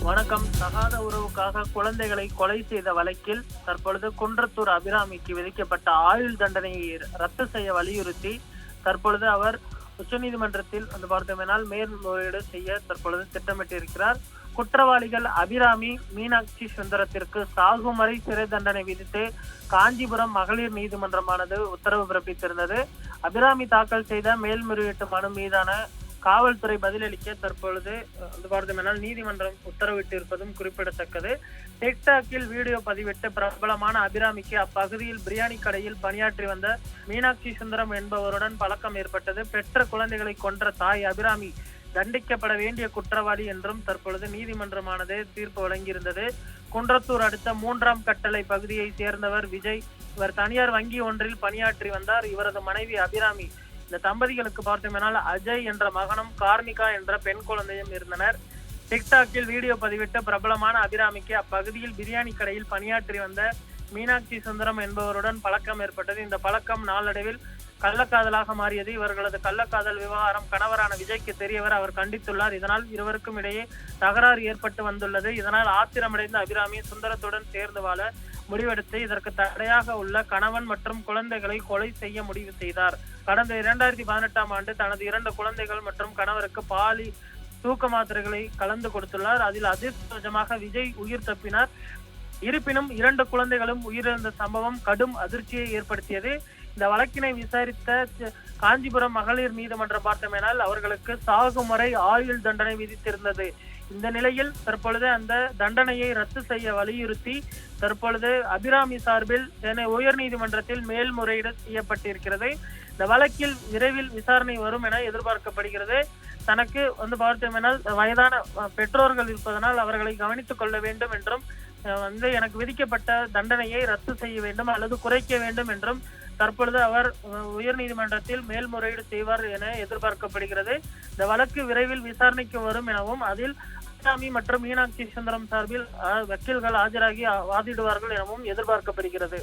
வணக்கம். தகாத உறவுக்காக குழந்தைகளை கொலை செய்த வழக்கில் தற்பொழுது குன்றத்தூர் அபிராமிக்கு விதிக்கப்பட்ட ஆயுள் தண்டனையை ரத்து செய்ய வலியுறுத்தி தற்பொழுது அவர் உச்சநீதிமன்றத்தில் பார்த்தோமேனால் மேல்முறையீடு செய்ய தற்பொழுது திட்டமிட்டிருக்கிறார். குற்றவாளிகள் அபிராமி, மீனாட்சி சுந்தரத்திற்கு சாகுமறை சிறை தண்டனை விதித்து காஞ்சிபுரம் மகளிர் நீதிமன்றமானது உத்தரவு பிறப்பித்திருந்தது. அபிராமி தாக்கல் செய்த மேல்முறையீட்டு மனு மீதான காவல்துறை பதிலளிக்க தற்பொழுது பார்த்தோம்னால் நீதிமன்றம் உத்தரவிட்டிருப்பதும் குறிப்பிடத்தக்கது. டிக்டாக்கில் வீடியோ பதிவிட்டு பிரபலமான அபிராமிக்கு அப்பகுதியில் பிரியாணி கடையில் பணியாற்றி வந்த மீனாட்சி சுந்தரம் என்பவருடன் பழக்கம் ஏற்பட்டது. பெற்ற குழந்தைகளை கொன்ற தாய் அபிராமி தண்டிக்கப்பட வேண்டிய குற்றவாளி என்றும் தற்பொழுது நீதிமன்றமானது தீர்ப்பு வழங்கியிருந்தது. குன்றத்தூர் அடுத்த 3ஆம் கட்டளை பகுதியை சேர்ந்தவர் விஜய். இவர் தனியார் வங்கி ஒன்றில் பணியாற்றி வந்தார். இவரது மனைவி அபிராமி. இந்த தம்பதிகளுக்கு பார்த்தோம்னால் அஜய் என்ற மகனும் கார்னிகா என்ற பெண் குழந்தையும் இருந்தனர். டிக்டாக்கில் வீடியோ பதிவிட்ட பிரபலமான அபிராமிக்கு அப்பகுதியில் பிரியாணி கடையில் பணியாற்றி வந்த மீனாட்சி சுந்தரம் என்பவருடன் பழக்கம் ஏற்பட்டது. இந்த பழக்கம் நாளடைவில் கள்ளக்காதலாக மாறியது. இவர்களது கள்ளக்காதல் விவகாரம் கணவரான விஜய்க்கு தெரியவர். அவர் கண்டித்துள்ளார். இதனால் இருவருக்கும் இடையே தகராறு ஏற்பட்டு வந்துள்ளது. இதனால் ஆத்திரமடைந்த அபிராமி சுந்தரத்துடன் சேர்ந்து வாழ முடிவெடுத்து இதற்கு தடையாக உள்ள கணவன் மற்றும் குழந்தைகளை கொலை செய்ய முடிவு செய்தார். கடந்த 2018ஆம் ஆண்டு தனது 2 குழந்தைகள் மற்றும் கணவருக்கு பாலி தூக்க மாத்திரைகளை கலந்து கொடுத்துள்ளார். அதில் அதிர்ஷ்டவசமாக விஜய் உயிர் தப்பினார். இருப்பினும் 2 குழந்தைகளும் உயிரிழந்த சம்பவம் கடும் அதிர்ச்சியை ஏற்படுத்தியது. இந்த வழக்கினை விசாரித்த காஞ்சிபுரம் மகளிர் நீதிமன்றம் பார்த்தோமேனால் அவர்களுக்கு சாகுமுறை ஆயுள் தண்டனை விதித்திருந்தது. இந்த நிலையில் தற்பொழுது அந்த தண்டனையை ரத்து செய்ய வலியுறுத்தி தற்பொழுது அபிராமி சார்பில் சென்னை உயர் நீதிமன்றத்தில் மேல்முறையீடு செய்யப்பட்டிருக்கிறது. இந்த வழக்கில் விரைவில் விசாரணை வரும் என எதிர்பார்க்கப்படுகிறது. தனக்கு பார்த்தோமேனால் வயதான பெற்றோர்கள் இருப்பதனால் அவர்களை கவனித்துக் கொள்ள வேண்டும் என்றும் எனக்கு விதிக்கப்பட்ட தண்டனையை ரத்து செய்ய வேண்டும் அல்லது குறைக்க வேண்டும் என்றும் தற்பொழுது அவர் உயர் நீதிமன்றத்தில் மேல்முறையீடு செய்வார் என எதிர்பார்க்கப்படுகிறது. இந்த வழக்கு விரைவில் விசாரணைக்கு வரும் எனவும் அதில் அபிராமி மற்றும் மீனாட்சி சுந்தரம் சார்பில் வக்கீல்கள் ஆஜராகி வாதிடுவார்கள் எனவும் எதிர்பார்க்கப்படுகிறது.